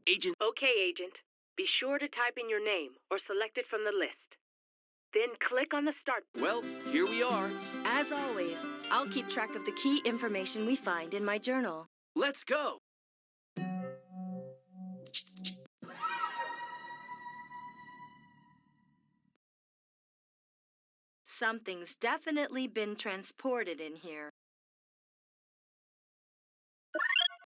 Agent... Okay, Agent. Be sure to type in your name or select it from the list. Then click on the start. Well, here we are. As always, I'll keep track of the key information we find in my journal. Let's go. Something's definitely been transported in here.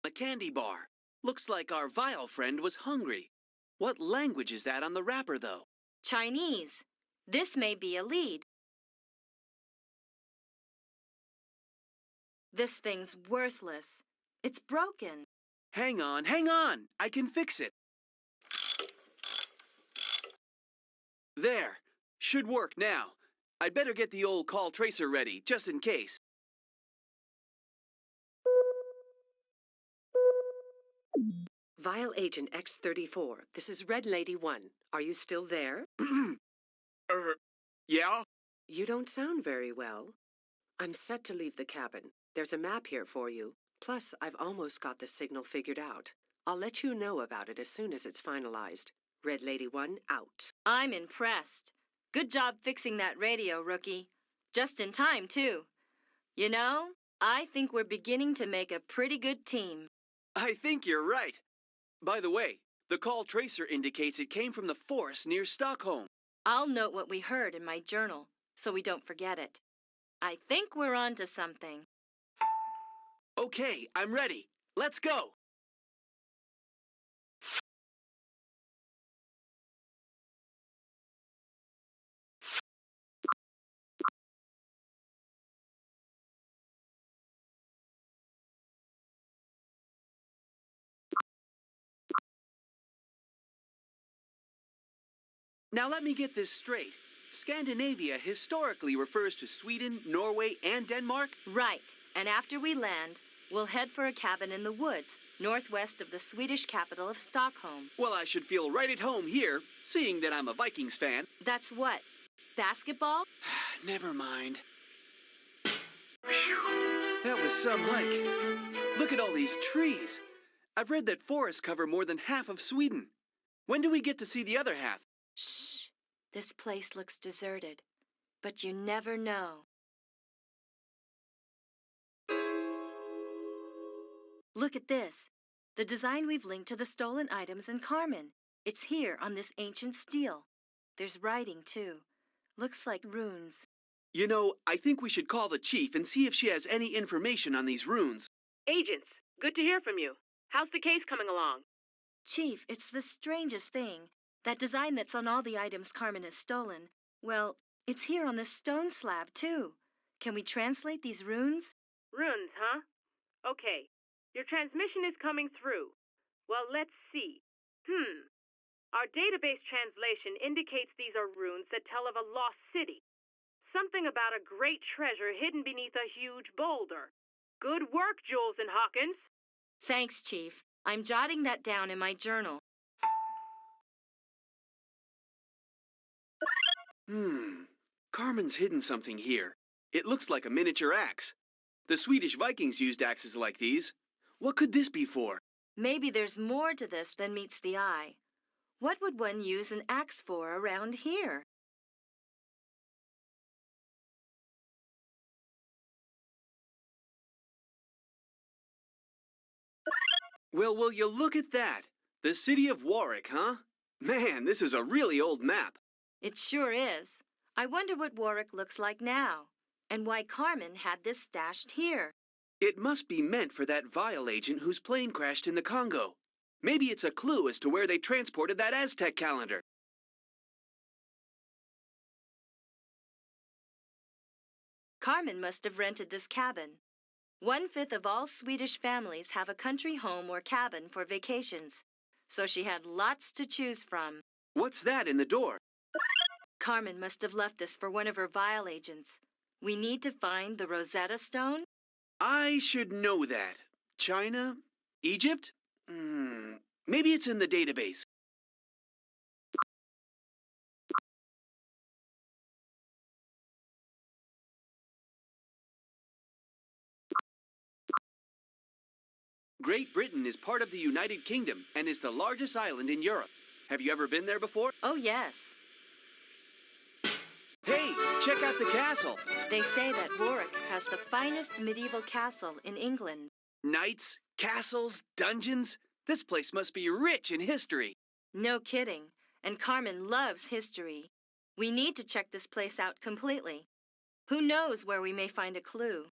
A candy bar. Looks like our Vile friend was hungry. What language is that on the wrapper, though? Chinese. This may be a lead. This thing's worthless. It's broken. Hang on, hang on! I can fix it. There. Should work now. I'd better get the old call tracer ready, just in case. Vile Agent X-34, this is Red Lady 1. Are you still there? Yeah? You don't sound very well. I'm set to leave the cabin. There's a map here for you. Plus, I've almost got the signal figured out. I'll let you know about it as soon as it's finalized. Red Lady 1, out. I'm impressed. Good job fixing that radio, rookie. Just in time, too. You know, I think we're beginning to make a pretty good team. I think you're right. By the way, the call tracer indicates it came from the forest near Stockholm. I'll note what we heard in my journal, so we don't forget it. I think we're on to something. Okay, I'm ready. Let's go. Now let me get this straight. Scandinavia historically refers to Sweden, Norway, and Denmark? Right, and after we land, we'll head for a cabin in the woods, northwest of the Swedish capital of Stockholm. Well, I should feel right at home here, seeing that I'm a Vikings fan. That's what? Basketball? Never mind. Phew, that was some hike. Look at all these trees. I've read that forests cover more than half of Sweden. When do we get to see the other half? Shh. This place looks deserted, but you never know. Look at this. The design we've linked to the stolen items in Carmen. It's here on this ancient steel. There's writing, too. Looks like runes. You know, I think we should call the chief and see if she has any information on these runes. Agents, good to hear from you. How's the case coming along? Chief, it's the strangest thing. That design that's on all the items Carmen has stolen, well, it's here on this stone slab, too. Can we translate these runes? Runes, huh? Okay. Your transmission is coming through. Well, let's see. Our database translation indicates these are runes that tell of a lost city. Something about a great treasure hidden beneath a huge boulder. Good work, Jules and Hawkins. Thanks, Chief. I'm jotting that down in my journal. Carmen's hidden something here. It looks like a miniature axe. The Swedish Vikings used axes like these. What could this be for? Maybe there's more to this than meets the eye. What would one use an axe for around here? Well, will you look at that? The city of Warwick, huh? Man, this is a really old map. It sure is. I wonder what Warwick looks like now, and why Carmen had this stashed here. It must be meant for that Vile agent whose plane crashed in the Congo. Maybe it's a clue as to where they transported that Aztec calendar. Carmen must have rented this cabin. 1/5 of all Swedish families have a country home or cabin for vacations, so she had lots to choose from. What's that in the door? Carmen must have left this for one of her Vile agents. We need to find the Rosetta Stone? I should know that. China? Egypt? Maybe it's in the database. Great Britain is part of the United Kingdom and is the largest island in Europe. Have you ever been there before? Oh, yes. Hey, check out the castle. They say that Warwick has the finest medieval castle in England. Knights, castles, dungeons. This place must be rich in history. No kidding. And Carmen loves history. We need to check this place out completely. Who knows where we may find a clue?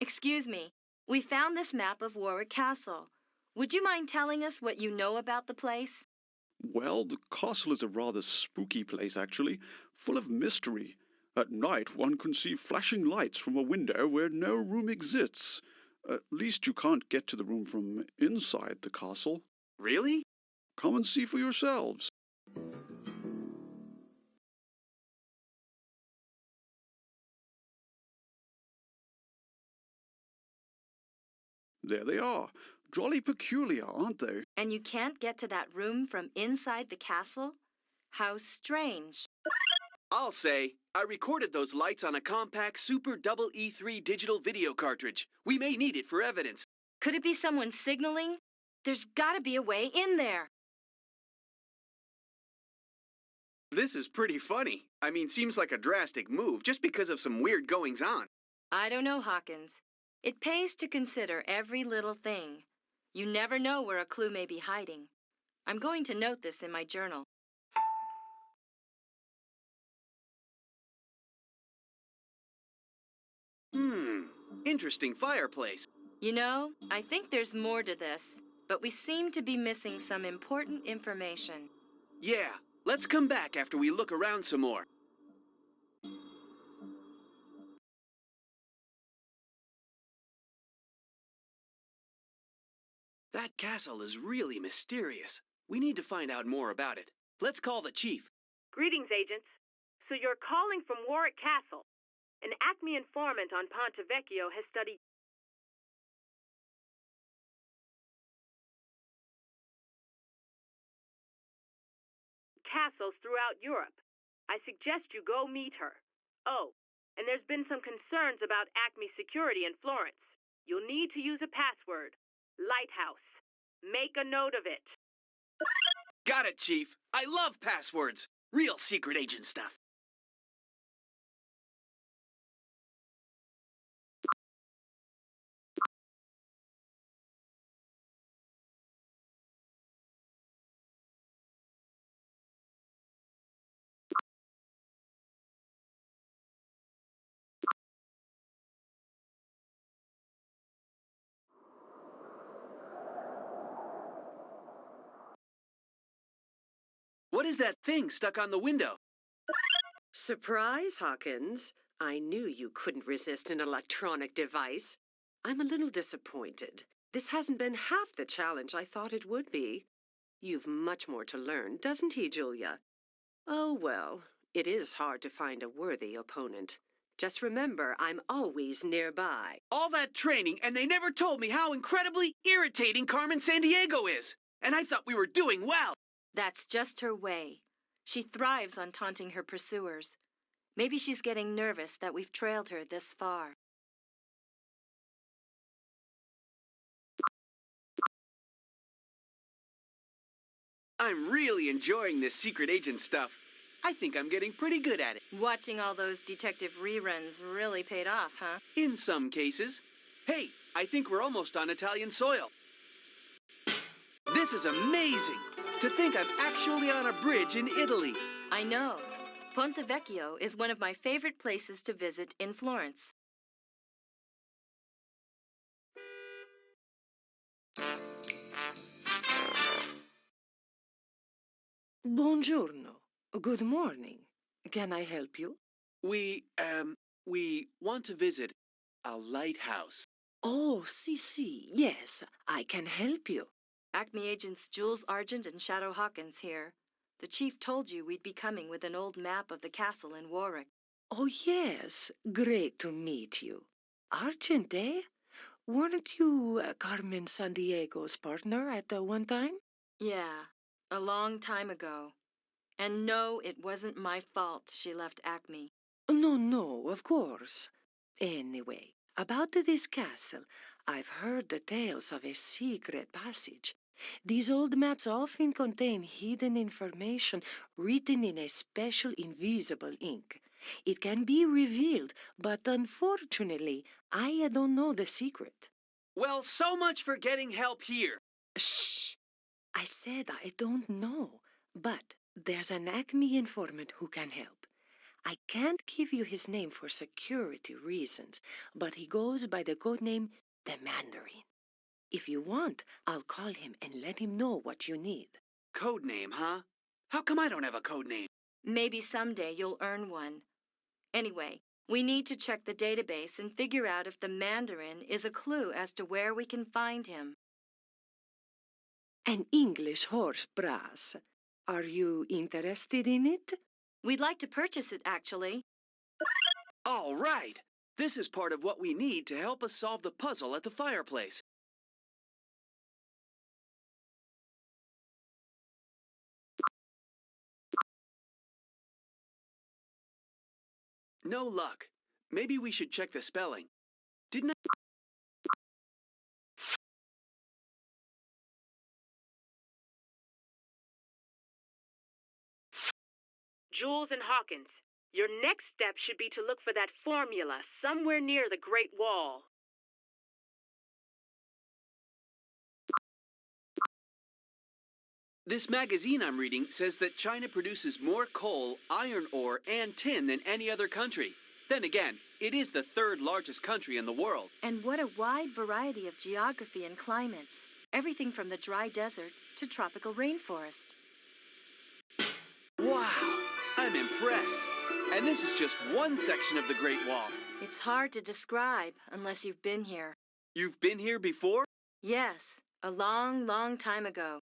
Excuse me. We found this map of Warwick Castle. Would you mind telling us what you know about the place? Well, the castle is a rather spooky place, actually, full of mystery. At night, one can see flashing lights from a window where no room exists. At least you can't get to the room from inside the castle. Really? Come and see for yourselves. There they are. Jolly peculiar, aren't they? And you can't get to that room from inside the castle? How strange. I'll say, I recorded those lights on a compact Super Double E3 digital video cartridge. We may need it for evidence. Could it be someone signaling? There's gotta be a way in there. This is pretty funny. I mean, seems like a drastic move just because of some weird goings-on. I don't know, Hawkins. It pays to consider every little thing. You never know where a clue may be hiding. I'm going to note this in my journal. Interesting fireplace. You know, I think there's more to this, but we seem to be missing some important information. Yeah, let's come back after we look around some more. That castle is really mysterious. We need to find out more about it. Let's call the chief. Greetings, agents. So you're calling from Warwick Castle. An Acme informant on Ponte Vecchio has studied castles throughout Europe. I suggest you go meet her. Oh, and there's been some concerns about Acme security in Florence. You'll need to use a password. Lighthouse. Make a note of it. Got it, Chief. I love passwords. Real secret agent stuff. What is that thing stuck on the window? Surprise, Hawkins. I knew you couldn't resist an electronic device. I'm a little disappointed. This hasn't been half the challenge I thought it would be. You've much more to learn, doesn't he, Julia? Oh, well, it is hard to find a worthy opponent. Just remember, I'm always nearby. All that training, and they never told me how incredibly irritating Carmen Sandiego is. And I thought we were doing well. That's just her way. She thrives on taunting her pursuers. Maybe she's getting nervous that we've trailed her this far. I'm really enjoying this secret agent stuff. I think I'm getting pretty good at it. Watching all those detective reruns really paid off, huh? In some cases. Hey, I think we're almost on Italian soil. This is amazing! To think I'm actually on a bridge in Italy. I know. Ponte Vecchio is one of my favorite places to visit in Florence. Buongiorno. Good morning. Can I help you? We want to visit a lighthouse. Oh, si. Yes, I can help you. Acme agents Jules Argent and Shadow Hawkins here. The chief told you we'd be coming with an old map of the castle in Warwick. Oh, yes. Great to meet you. Argent, eh? Weren't you Carmen Sandiego's partner at one time? Yeah, a long time ago. And no, it wasn't my fault she left Acme. No, no, of course. Anyway, about this castle, I've heard the tales of a secret passage. These old maps often contain hidden information written in a special invisible ink. It can be revealed, but unfortunately, I don't know the secret. Well, so much for getting help here. Shh! I said I don't know, but there's an Acme informant who can help. I can't give you his name for security reasons, but he goes by the code name the Mandarin. If you want, I'll call him and let him know what you need. Code name, huh? How come I don't have a code name? Maybe someday you'll earn one. Anyway, we need to check the database and figure out if the Mandarin is a clue as to where we can find him. An English horse brass. Are you interested in it? We'd like to purchase it, actually. All right. This is part of what we need to help us solve the puzzle at the fireplace. No luck. Maybe we should check the spelling. Didn't I? Jules and Hawkins, your next step should be to look for that formula somewhere near the Great Wall. This magazine I'm reading says that China produces more coal, iron ore, and tin than any other country. Then again, it is the third largest country in the world. And what a wide variety of geography and climates. Everything from the dry desert to tropical rainforest. Wow, I'm impressed. And this is just one section of the Great Wall. It's hard to describe unless you've been here. You've been here before? Yes, a long, long time ago.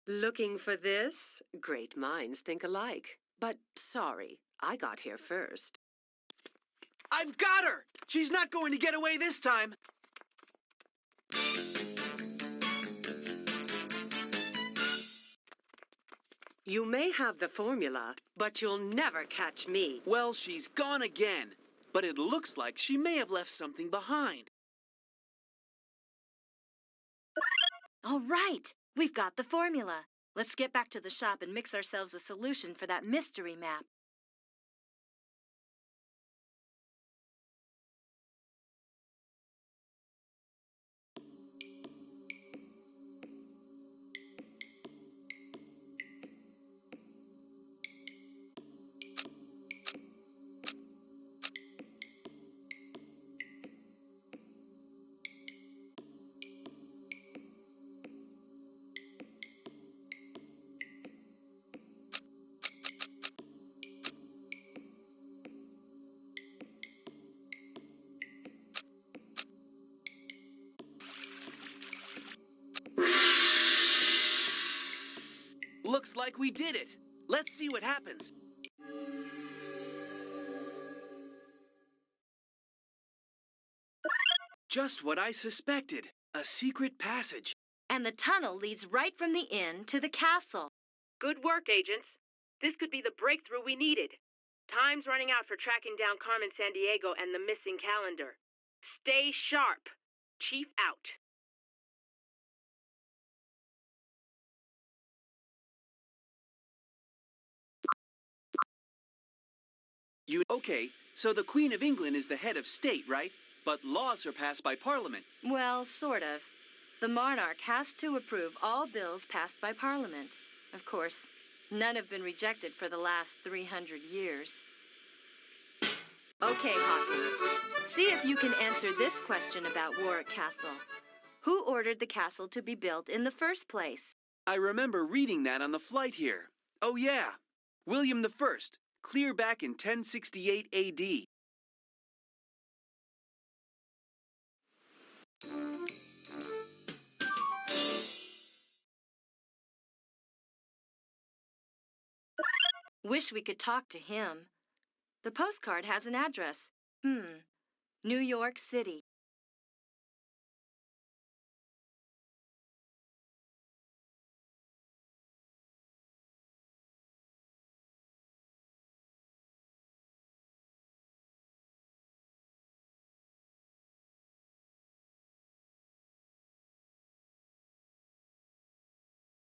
Looking for this? Great minds think alike. But sorry, I got here first. I've got her! She's not going to get away this time. You may have the formula, but you'll never catch me. Well, she's gone again. But it looks like she may have left something behind. All right, we've got the formula. Let's get back to the shop and mix ourselves a solution for that mystery map. Looks like we did it. Let's see what happens. Just what I suspected. A secret passage. And the tunnel leads right from the inn to the castle. Good work, agents. This could be the breakthrough we needed. Time's running out for tracking down Carmen Sandiego and the missing calendar. Stay sharp. Chief out. Okay, so the Queen of England is the head of state, right? But laws are passed by Parliament. Well, sort of. The monarch has to approve all bills passed by Parliament. Of course, none have been rejected for the last 300 years. Okay, Hawkins. See if you can answer this question about Warwick Castle. Who ordered the castle to be built in the first place? I remember reading that on the flight here. Oh, yeah. William the First, clear back in 1068 AD. Wish we could talk to him. The postcard has an address. New York City.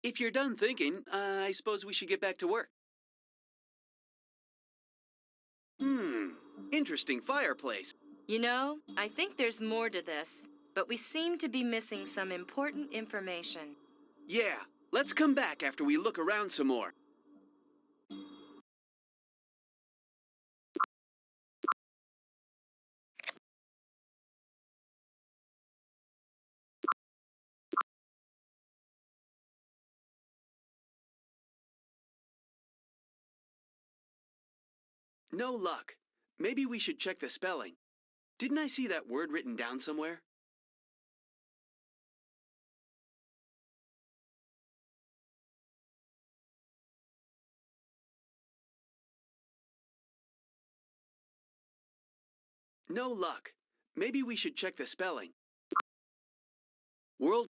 If you're done thinking, I suppose we should get back to work. Interesting fireplace. You know, I think there's more to this, but we seem to be missing some important information. Yeah, let's come back after we look around some more. No luck. Maybe we should check the spelling. Didn't I see that word written down somewhere? No luck. Maybe we should check the spelling. World.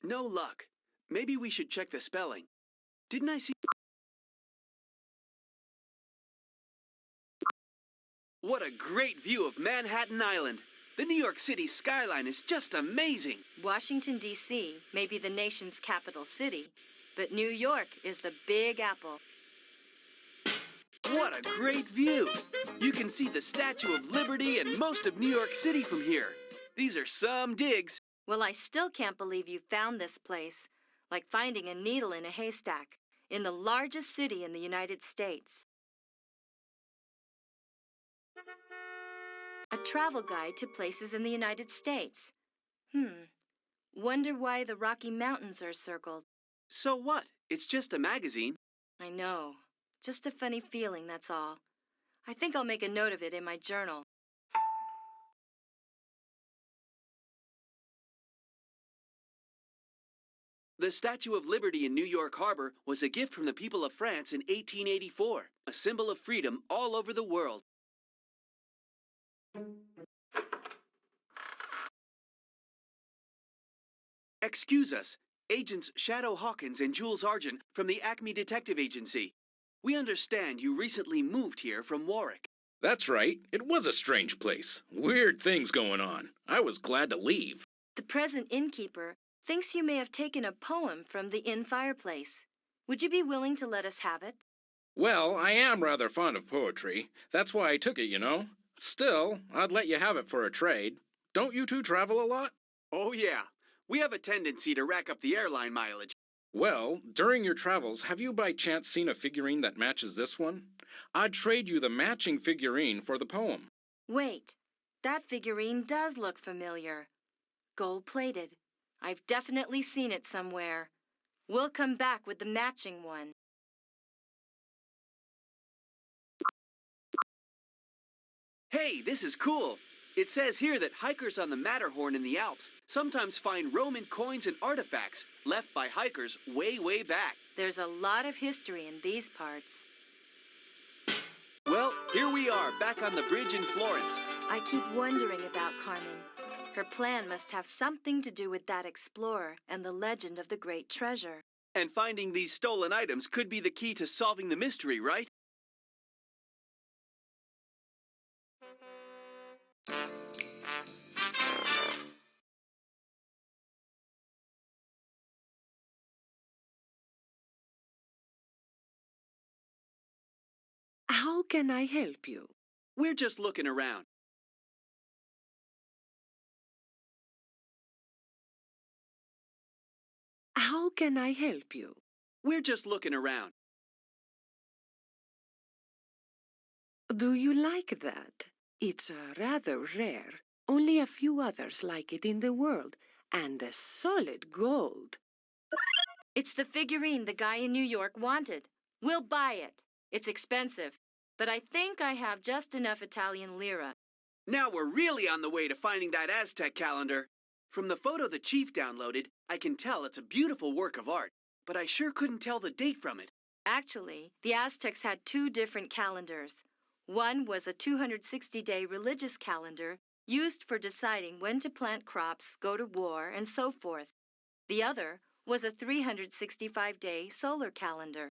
No luck. Maybe we should check the spelling. Didn't I see... What a great view of Manhattan Island. The New York City skyline is just amazing. Washington, D.C. may be the nation's capital city, but New York is the Big Apple. What a great view. You can see the Statue of Liberty and most of New York City from here. These are some digs. Well, I still can't believe you found this place, like finding a needle in a haystack, in the largest city in the United States. A travel guide to places in the United States. Wonder why the Rocky Mountains are circled. So what? It's just a magazine. I know. Just a funny feeling, that's all. I think I'll make a note of it in my journal. The Statue of Liberty in New York Harbor was a gift from the people of France in 1884, a symbol of freedom all over the world. Excuse us, Agents Shadow Hawkins and Jules Argent from the Acme Detective Agency. We understand you recently moved here from Warwick. That's right. It was a strange place. Weird things going on. I was glad to leave. The present innkeeper thinks you may have taken a poem from the inn fireplace. Would you be willing to let us have it? Well, I am rather fond of poetry. That's why I took it, you know. Still, I'd let you have it for a trade. Don't you two travel a lot? Oh yeah, we have a tendency to rack up the airline mileage. Well, during your travels, have you by chance seen a figurine that matches this one? I'd trade you the matching figurine for the poem. Wait, that figurine does look familiar. Gold-plated. I've definitely seen it somewhere. We'll come back with the matching one. Hey, this is cool. It says here that hikers on the Matterhorn in the Alps sometimes find Roman coins and artifacts left by hikers way, way back. There's a lot of history in these parts. Well, here we are, back on the bridge in Florence. I keep wondering about Carmen. Her plan must have something to do with that explorer and the legend of the great treasure. And finding these stolen items could be the key to solving the mystery, right? How can I help you? We're just looking around. can I help you? We're just looking around. Do you like that? It's rather rare. Only a few others like it in the world, and a solid gold. It's the figurine the guy in New York wanted. We'll buy it. It's expensive, but I think I have just enough Italian lira. Now we're really on the way to finding that Aztec calendar. From the photo the chief downloaded, I can tell it's a beautiful work of art, but I sure couldn't tell the date from it. Actually, the Aztecs had two different calendars. One was a 260-day religious calendar used for deciding when to plant crops, go to war, and so forth. The other was a 365-day solar calendar.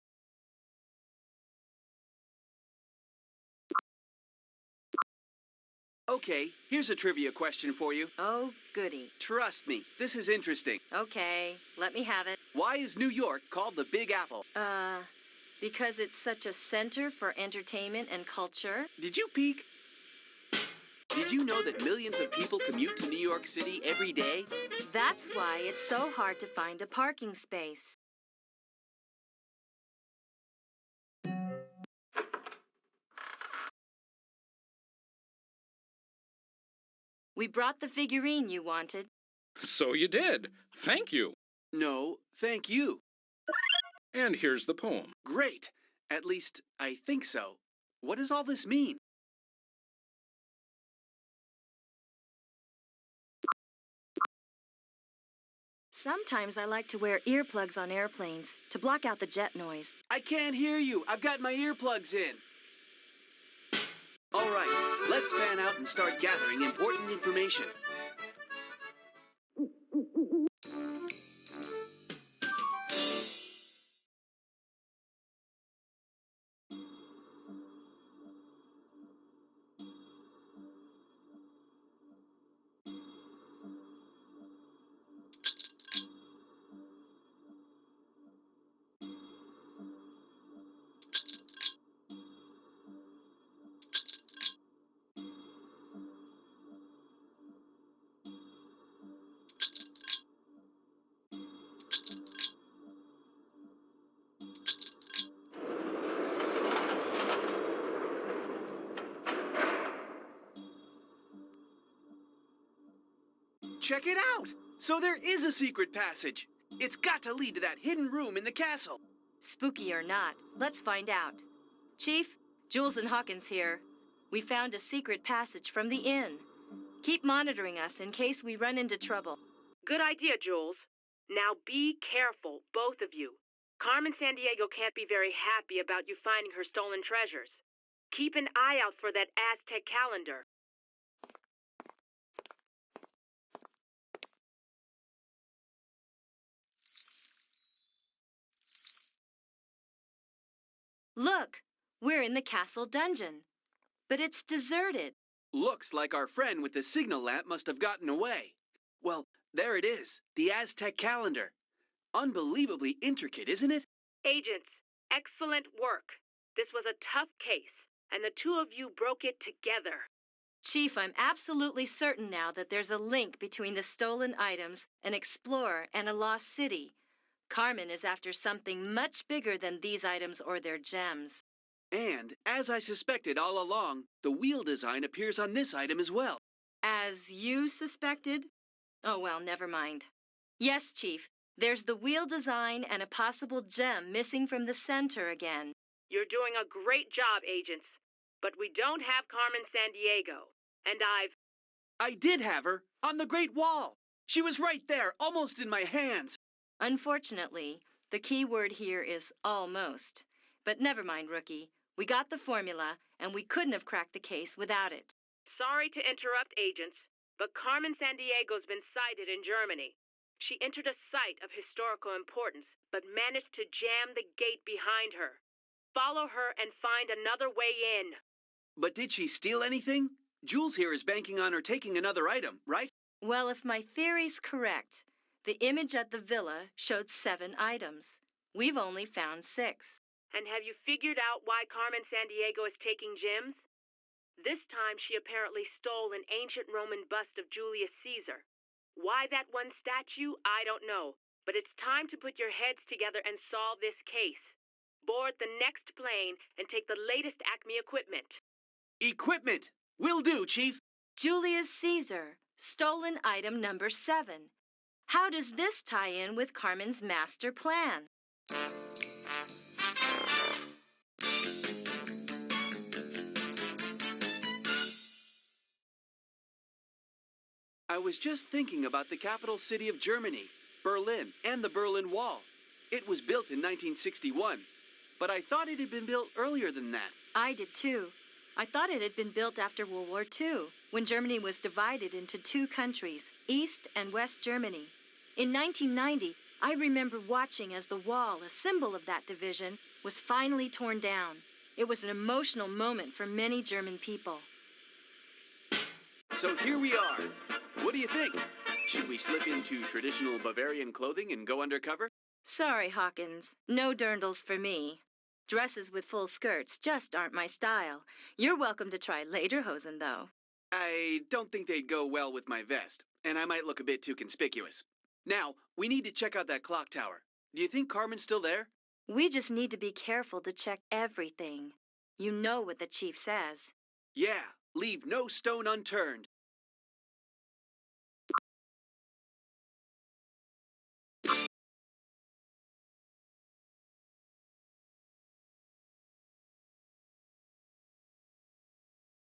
Okay, here's a trivia question for you. Oh, goody. Trust me, this is interesting. Okay, let me have it. Why is New York called the Big Apple? Because it's such a center for entertainment and culture. Did you peek? Did you know that millions of people commute to New York City every day? That's why it's so hard to find a parking space. We brought the figurine you wanted. So you did. Thank you. No, thank you. And here's the poem. Great. At least, I think so. What does all this mean? Sometimes I like to wear earplugs on airplanes to block out the jet noise. I can't hear you. I've got my earplugs in. All right, let's fan out and start gathering important information. Check it out! So there is a secret passage. It's got to lead to that hidden room in the castle. Spooky or not, let's find out. Chief, Jules and Hawkins here. We found a secret passage from the inn. Keep monitoring us in case we run into trouble. Good idea, Jules. Now be careful, both of you. Carmen Sandiego can't be very happy about you finding her stolen treasures. Keep an eye out for that Aztec calendar. Look, we're in the castle dungeon. But it's deserted. Looks like our friend with the signal lamp must have gotten away. Well, there it is, the Aztec calendar. Unbelievably intricate, isn't it? Agents, excellent work. This was a tough case, and the two of you broke it together. Chief, I'm absolutely certain now that there's a link between the stolen items, an explorer, and a lost city. Carmen is after something much bigger than these items or their gems. And, as I suspected all along, the wheel design appears on this item as well. As you suspected? Oh, well, never mind. Yes, Chief, there's the wheel design and a possible gem missing from the center again. You're doing a great job, agents. But we don't have Carmen Sandiego. And I did have her, on the Great Wall. She was right there, almost in my hands. Unfortunately, the key word here is almost. But never mind, Rookie. We got the formula, and we couldn't have cracked the case without it. Sorry to interrupt, agents, but Carmen Sandiego's been sighted in Germany. She entered a site of historical importance, but managed to jam the gate behind her. Follow her and find another way in. But did she steal anything? Jules here is banking on her taking another item, right? Well, if my theory's correct, the image at the villa showed 7 items. We've only found 6. And have you figured out why Carmen Sandiego is taking gems? This time she apparently stole an ancient Roman bust of Julius Caesar. Why that one statue, I don't know. But it's time to put your heads together and solve this case. Board the next plane and take the latest Acme equipment. Equipment! Will do, Chief. Julius Caesar, stolen item number 7. How does this tie in with Carmen's master plan? I was just thinking about the capital city of Germany, Berlin, and the Berlin Wall. It was built in 1961, but I thought it had been built earlier than that. I did too. I thought it had been built after World War II, when Germany was divided into 2 countries, East and West Germany. In 1990, I remember watching as the wall, a symbol of that division, was finally torn down. It was an emotional moment for many German people. So here we are. What do you think? Should we slip into traditional Bavarian clothing and go undercover? Sorry, Hawkins. No dirndls for me. Dresses with full skirts just aren't my style. You're welcome to try lederhosen, though. I don't think they'd go well with my vest, and I might look a bit too conspicuous. Now, we need to check out that clock tower. Do you think Carmen's still there? We just need to be careful to check everything. You know what the chief says. Yeah, leave no stone unturned.